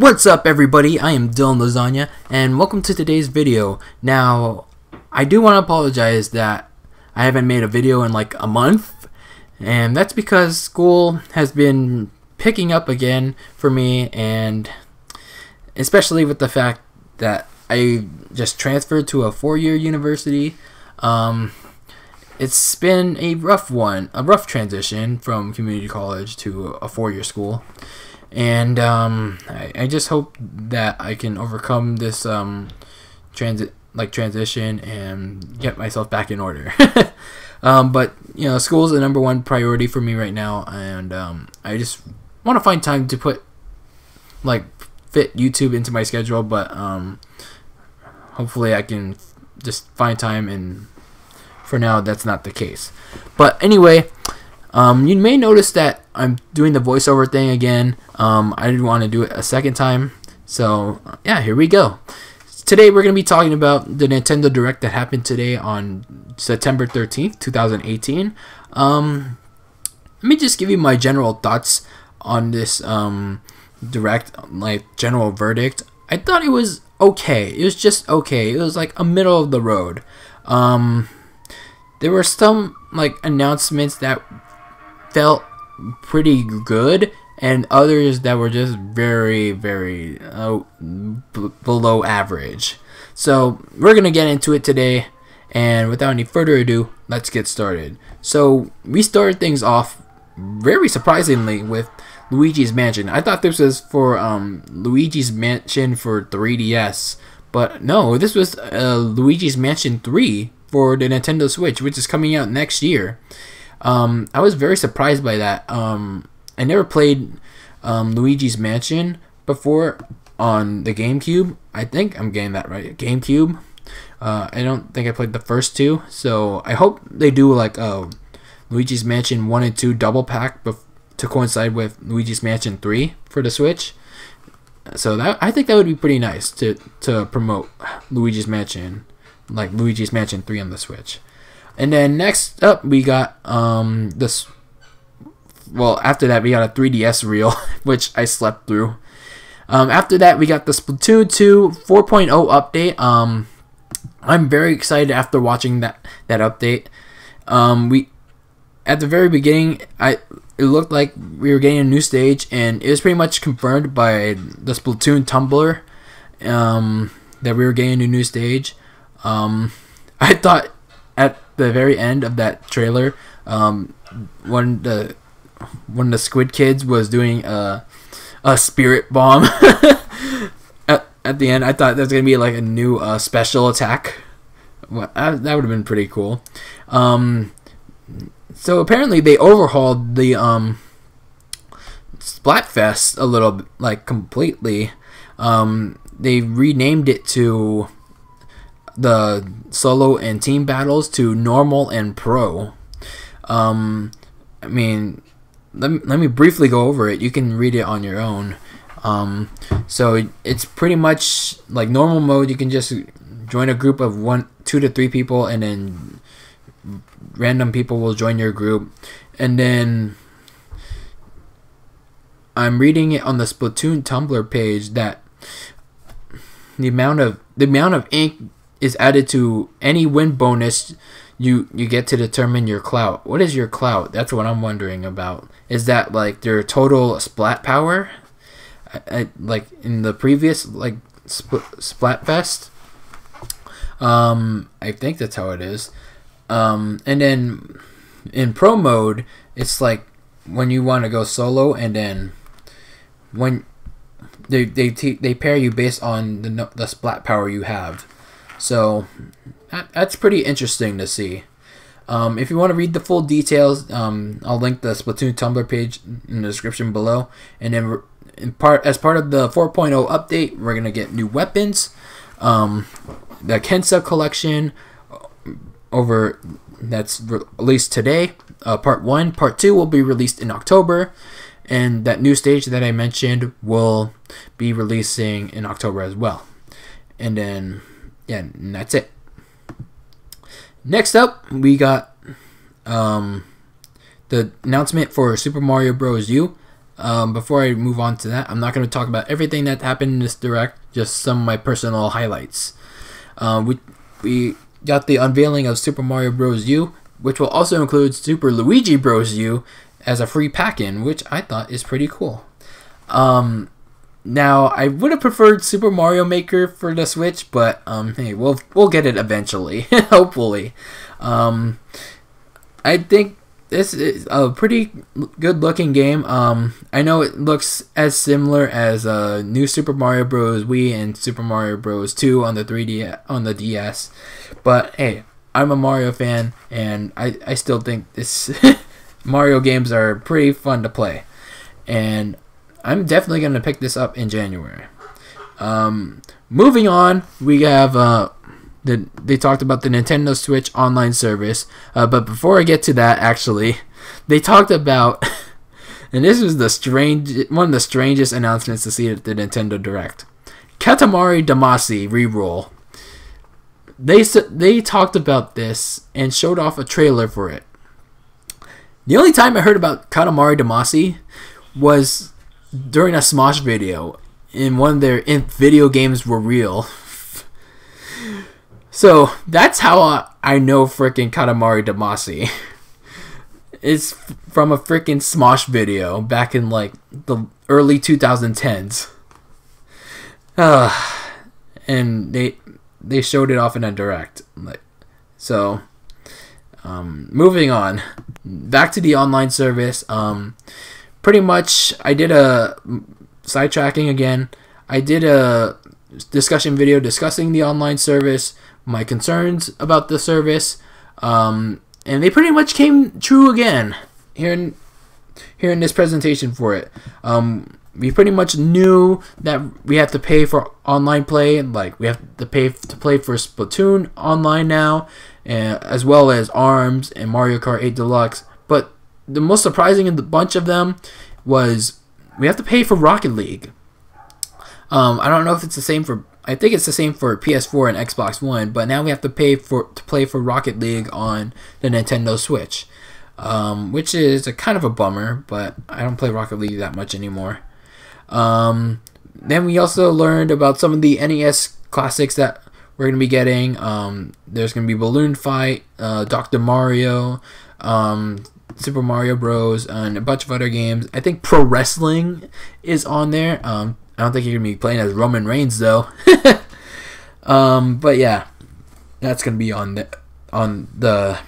What's up, everybody? I am DylanLasagna, and welcome to today's video. Now, I do want to apologize that I haven't made a video in like a month, and that's because school has been picking up again for me, and especially with the fact that I just transferred to a 4-year university. It's been a rough transition from community college to a 4-year school. And I just hope that I can overcome this transition and get myself back in order. But you know, school is the #1 priority for me right now, and I just want to find time to fit YouTube into my schedule. But hopefully I can just find time, and for now that's not the case. But anyway. You may notice that I'm doing the voiceover thing again. I didn't want to do it a second time. So, yeah, here we go. Today we're going to be talking about the Nintendo Direct that happened today on September 13th, 2018. Let me just give you my general thoughts on this Direct, like general verdict. I thought it was okay. It was just okay. It was like a middle of the road. There were some like announcements that felt pretty good, and others that were just very below average. So we're gonna get into it today, and without any further ado, let's get started. So we started things off very surprisingly with Luigi's Mansion. I thought this was for Luigi's Mansion for 3DS, but no, this was Luigi's Mansion 3 for the Nintendo Switch, which is coming out next year. I was very surprised by that. I never played Luigi's Mansion before on the GameCube. I think I'm getting that right. GameCube. I don't think I played the first two, so I hope they do like Luigi's Mansion 1 and 2 double pack to coincide with Luigi's Mansion 3 for the Switch. So I think that would be pretty nice to promote Luigi's Mansion, like Luigi's Mansion 3 on the Switch. And then next up we got this. Well, after that we got a 3DS reel, which I slept through. After that we got the Splatoon 2 4.0 update. I'm very excited after watching that update. We at the very beginning, it looked like we were getting a new stage, and it was pretty much confirmed by the Splatoon Tumblr that we were getting a new stage. I thought at the very end of that trailer, when the Squid Kids was doing a spirit bomb at the end, I thought that was gonna be like a new special attack. Well, that would have been pretty cool. So apparently they overhauled the Splatfest a little, like completely. They renamed it to the solo and team battles to normal and pro. I mean, let me briefly go over it. You can read it on your own. So it's pretty much like normal mode. You can just join a group of 2 to 3 people, and then random people will join your group. And then I'm reading it on the Splatoon Tumblr page that the amount of ink is added to any win bonus you get to determine your clout. What is your clout? That's what I'm wondering about. Is that like your total splat power? Like in the previous like Splatfest? I think that's how it is. And then in pro mode, it's like when you want to go solo, and then when they pair you based on the splat power you have. So that's pretty interesting to see. If you want to read the full details, I'll link the Splatoon Tumblr page in the description below. And then as part of the 4.0 update, we're gonna get new weapons. The Kensa collection that's released today. Part 1, Part 2 will be released in October, and that new stage that I mentioned will be releasing in October as well. And then yeah, and that's it. Next up, we got the announcement for Super Mario Bros. U. before I move on to that, I'm not going to talk about everything that happened in this direct, just some of my personal highlights. We got the unveiling of Super Mario Bros. U, which will also include Super Luigi Bros. U as a free pack-in, which I thought is pretty cool. Now, I would have preferred Super Mario Maker for the Switch, but hey, we'll get it eventually, hopefully. I think this is a pretty good-looking game. I know it looks as similar as new Super Mario Bros. Wii and Super Mario Bros. 2 on the 3D on the DS, but hey, I'm a Mario fan, and I still think this Mario games are pretty fun to play, and I'm definitely going to pick this up in January. Moving on, we have they talked about the Nintendo Switch online service, but before I get to that, actually, they talked about, and this was one of the strangest announcements to see at the Nintendo Direct, Katamari Damacy reroll. They talked about this and showed off a trailer for it. The only time I heard about Katamari Damacy was during a Smosh video in one of their video games were real. So that's how I know frickin' Katamari Damacy. It's from a frickin' Smosh video back in like the early 2010s. And they showed it off in a direct. So moving on, back to the online service. Pretty much, I did a sidetracking again. I did a discussion video discussing the online service, my concerns about the service, and they pretty much came true again here in this presentation for it. We pretty much knew that we have to pay for online play, like we have to pay to play for Splatoon online now, as well as ARMS and Mario Kart 8 Deluxe. But the most surprising in the bunch of them was we have to pay for Rocket League. I don't know if it's the same for, I think it's the same for PS4 and Xbox One, but now we have to pay to play for Rocket League on the Nintendo Switch, which is a kind of a bummer, but I don't play Rocket League that much anymore. Then we also learned about some of the NES classics that we're going to be getting. There's going to be Balloon Fight, Dr. Mario, Super Mario Bros, and a bunch of other games. I think Pro Wrestling is on there. I don't think you're going to be playing as Roman Reigns, though. But yeah, that's going to be on the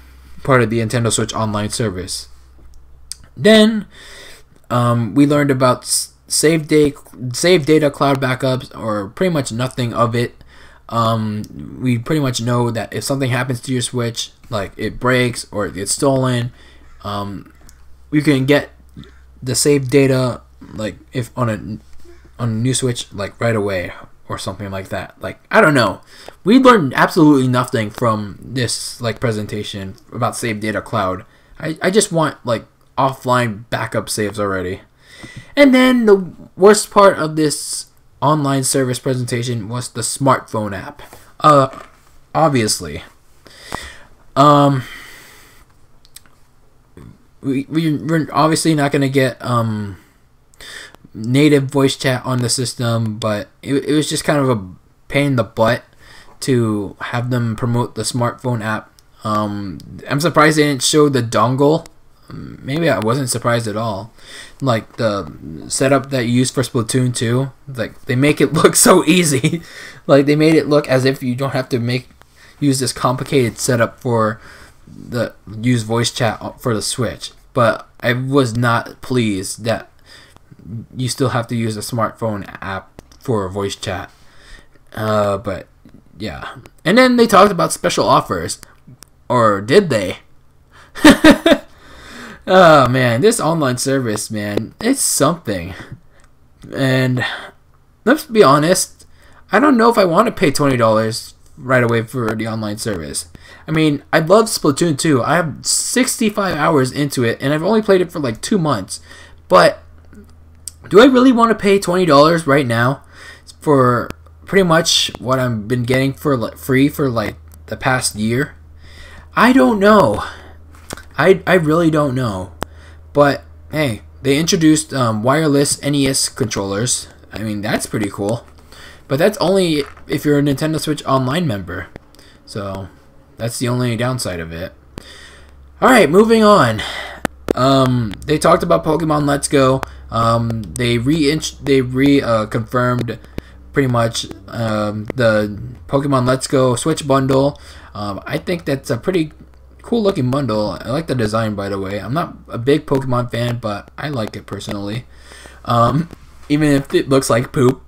part of the Nintendo Switch online service. Then we learned about save data cloud backups, or pretty much nothing of it. We pretty much know that if something happens to your Switch, like it breaks or it gets stolen, you can get the save data, like if on a new Switch, like right away or something like that. Like, I don't know. We learned absolutely nothing from this like presentation about save data cloud. I just want like offline backup saves already. And then the worst part of this online service presentation was the smartphone app. Obviously. We're obviously not going to get native voice chat on the system, but it was just kind of a pain in the butt to have them promote the smartphone app. I'm surprised they didn't show the dongle. Maybe I wasn't surprised at all. Like the setup that you use for Splatoon 2, like they make it look so easy. Like they made it look as if you don't have to use this complicated setup for use voice chat for the Switch. But I was not pleased that you still have to use a smartphone app for voice chat. But yeah. And then they talked about special offers. Or did they? Oh man, this online service, man, it's something. And let's be honest, I don't know if I want to pay $20 right away for the online service. I mean, I love Splatoon 2. I have 65 hours into it, and I've only played it for like 2 months. But do I really want to pay $20 right now for pretty much what I've been getting for like free for like the past year? I don't know. I really don't know. But hey, they introduced wireless NES controllers. I mean, that's pretty cool. But that's only if you're a Nintendo Switch Online member. So that's the only downside of it. Alright, moving on. They talked about Pokemon Let's Go. They confirmed pretty much the Pokemon Let's Go Switch bundle. I think that's a pretty cool looking bundle. I like the design, by the way. I'm not a big Pokemon fan, but I like it personally. Even if it looks like poop.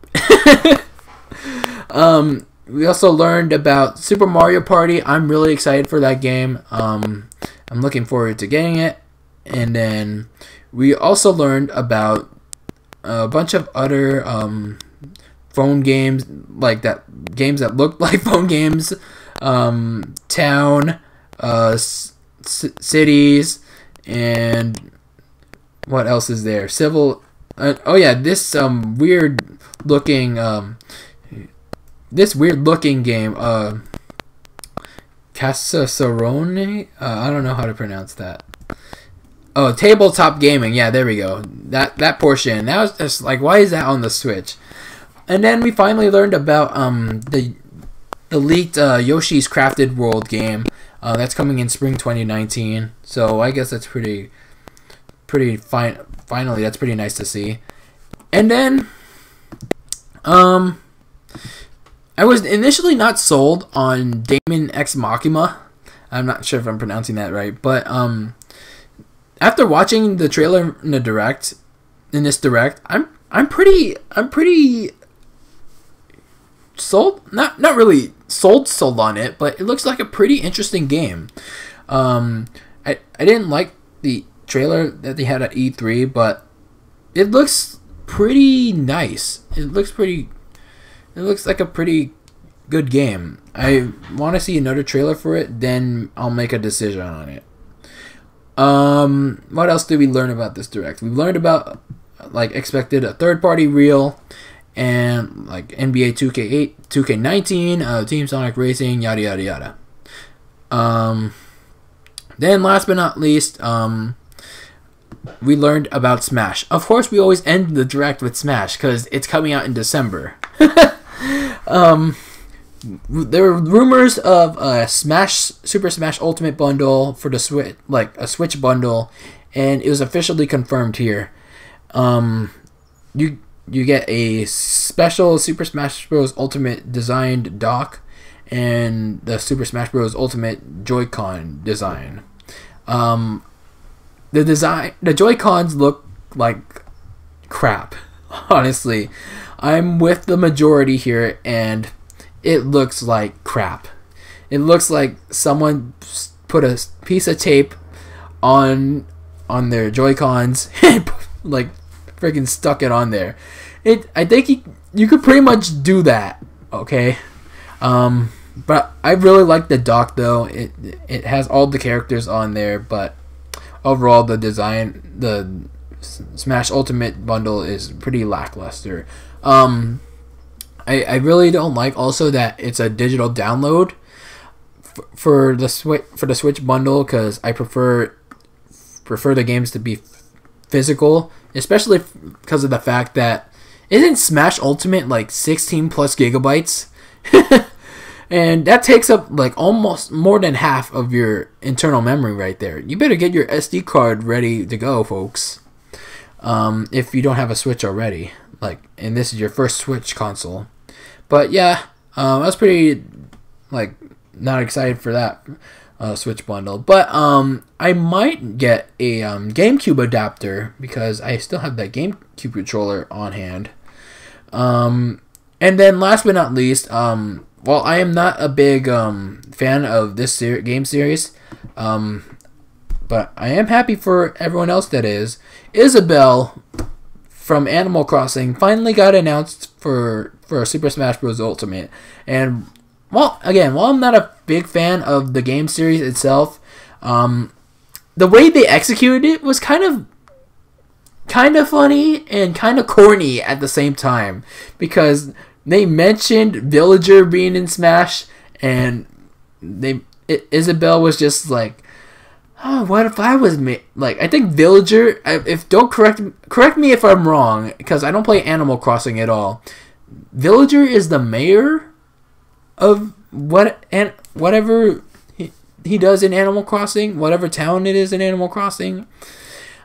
We also learned about Super Mario Party. I'm really excited for that game. I'm looking forward to getting it. And then we also learned about a bunch of other phone games, like games that look like phone games. Town, cities, and what else is there? Civil. Oh yeah, this weird looking game. Casasarone. I don't know how to pronounce that. Oh, tabletop gaming. Yeah, there we go. That portion. That was just like, why is that on the Switch? And then we finally learned about the leaked Yoshi's Crafted World game. That's coming in spring 2019. So I guess that's pretty fine. Finally, that's pretty nice to see. And then I was initially not sold on Daemon X Machina. I'm not sure if I'm pronouncing that right, but after watching the trailer in this direct, I'm pretty sold. Not really sold on it, but it looks like a pretty interesting game. I didn't like the trailer that they had at E3, but it looks pretty nice. It looks like a pretty good game. I want to see another trailer for it, then I'll make a decision on it. What else did we learn about this direct? We learned about expected a third-party reel and like NBA 2K8, 2K19, Team Sonic Racing, yada yada yada. Then last but not least, we learned about Smash. Of course, we always end the direct with Smash because it's coming out in December. There were rumors of a Super Smash Ultimate bundle for the Switch, like a Switch bundle, and it was officially confirmed here. You get a special Super Smash Bros. Ultimate designed dock and the Super Smash Bros. Ultimate Joy-Con design. The Joy-Cons look like crap. Honestly, I'm with the majority here, and it looks like crap. It looks like someone put a piece of tape on their Joy-Cons and like freaking stuck it on there. I think you could pretty much do that, okay? But I really like the dock though. It has all the characters on there, but overall the design, the Smash Ultimate bundle is pretty lackluster. I really don't like also that it's a digital download for the Switch bundle, because I prefer the games to be physical, especially because of the fact that isn't Smash Ultimate like 16 plus gigabytes? And that takes up like almost more than half of your internal memory right there. You better get your SD card ready to go, folks. If you don't have a Switch already, and this is your first Switch console. But yeah, I was pretty not excited for that Switch bundle. But I might get a GameCube adapter because I still have that GameCube controller on hand. And then last but not least, while I am not a big fan of this game series, but I am happy for everyone else that is. Isabelle from Animal Crossing finally got announced for Super Smash Bros. Ultimate. And while I'm not a big fan of the game series itself, the way they executed it was kind of funny and kind of corny at the same time, because they mentioned Villager being in Smash, and Isabelle was just like, Oh, what if I was like? I think Villager. If don't correct me if I'm wrong, because I don't play Animal Crossing at all. Villager is the mayor of whatever he does in Animal Crossing, whatever town it is in Animal Crossing.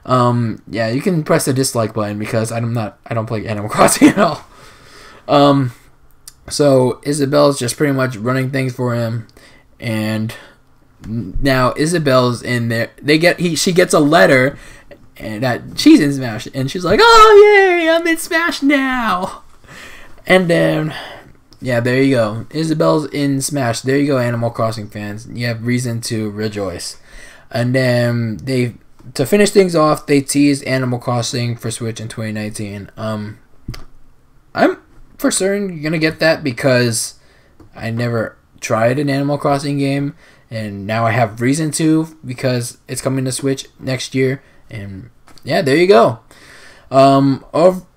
Yeah, you can press the dislike button because I don't play Animal Crossing at all. So Isabelle's just pretty much running things for him, and now Isabelle's in there. She gets a letter, and that she's in Smash, and she's like, "Oh yay, I'm in Smash now!" And then, yeah, there you go. Isabelle's in Smash. There you go, Animal Crossing fans. You have reason to rejoice. And then to finish things off, they teased Animal Crossing for Switch in 2019. I'm for certain gonna get that because I never tried an Animal Crossing game, and now I have reason to because it's coming to Switch next year. And yeah, there you go.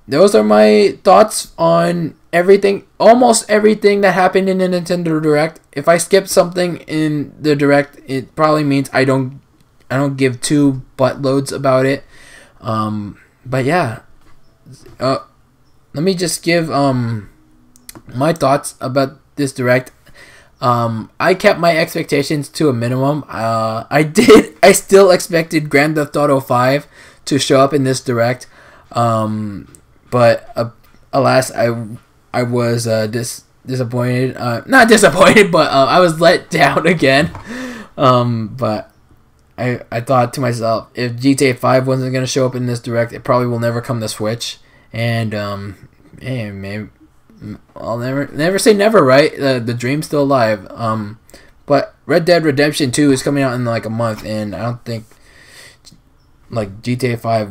Those are my thoughts on everything, almost everything that happened in the Nintendo Direct. If I skip something in the Direct, it probably means I don't give two buttloads about it. But yeah, let me just give my thoughts about this Direct. I kept my expectations to a minimum. I still expected Grand Theft Auto 5 to show up in this Direct. But alas, I was disappointed. Not disappointed, but I was let down again. But I thought to myself, if GTA 5 wasn't going to show up in this Direct, it probably will never come to Switch. And hey, maybe I'll never say never, right? The dream's still alive. But Red Dead Redemption 2 is coming out in like a month, and I don't think like GTA 5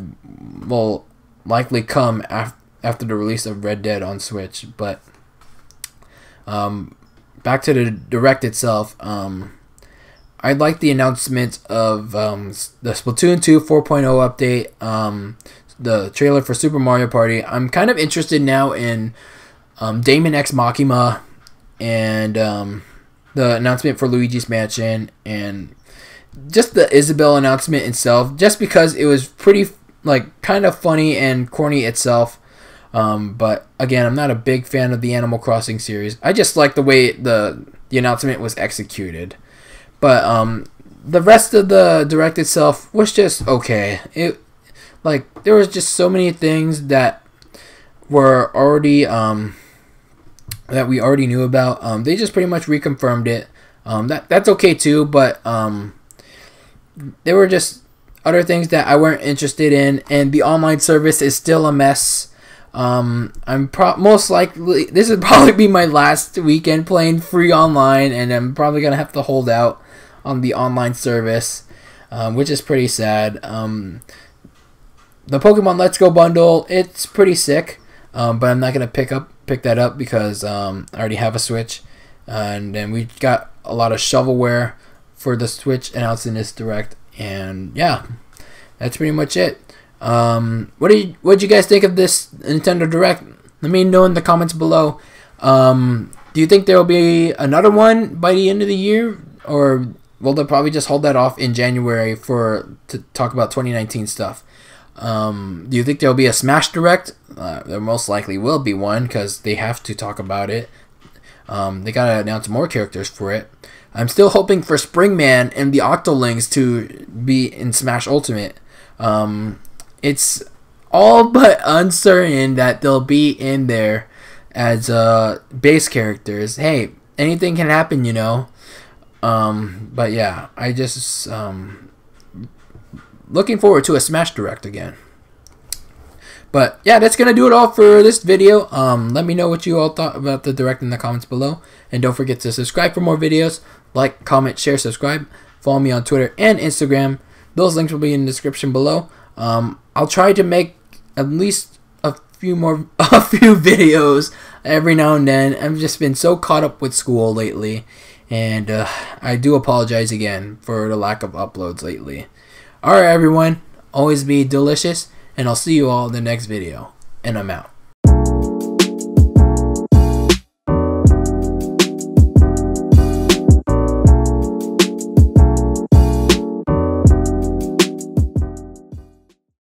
will likely come after the release of Red Dead on Switch. But back to the Direct itself. I like the announcement of the Splatoon 2 4.0 update, the trailer for Super Mario Party. I'm kind of interested now in Daemon X Machina and the announcement for Luigi's Mansion, and just the Isabelle announcement itself, just because it was pretty like kind of funny and corny itself. But again, I'm not a big fan of the Animal Crossing series. I just like the way the announcement was executed. But the rest of the Direct itself was just okay. There was just so many things that were already that we already knew about. They just pretty much reconfirmed it. That's okay too, but there were just other things that I weren't interested in, and the online service is still a mess. I'm most likely this would probably be my last weekend playing free online, and I'm probably gonna have to hold out on the online service, which is pretty sad. The Pokemon Let's Go bundle, it's pretty sick, but I'm not gonna pick that up because I already have a Switch, and then we got a lot of shovelware for the Switch announced in this Direct, and yeah, that's pretty much it. What do you guys think of this Nintendo Direct? Let me know in the comments below. Do you think there will be another one by the end of the year, or will they probably just hold that off in January to talk about 2019 stuff? Do you think there will be a Smash Direct? There most likely will be one because they have to talk about it. They gotta announce more characters for it. I'm still hoping for Springman and the Octolings to be in Smash Ultimate. It's all but uncertain that they'll be in there as base characters. Hey, anything can happen, you know. But yeah, I just looking forward to a Smash Direct again. But yeah, that's gonna do it all for this video. Let me know what you all thought about the Direct in the comments below, and don't forget to subscribe for more videos. Like, comment, share, subscribe. Follow me on Twitter and Instagram. Those links will be in the description below. I'll try to make at least a few videos every now and then. I've just been so caught up with school lately, and I do apologize again for the lack of uploads lately. Alright everyone, always be delicious, and I'll see you all in the next video, and I'm out.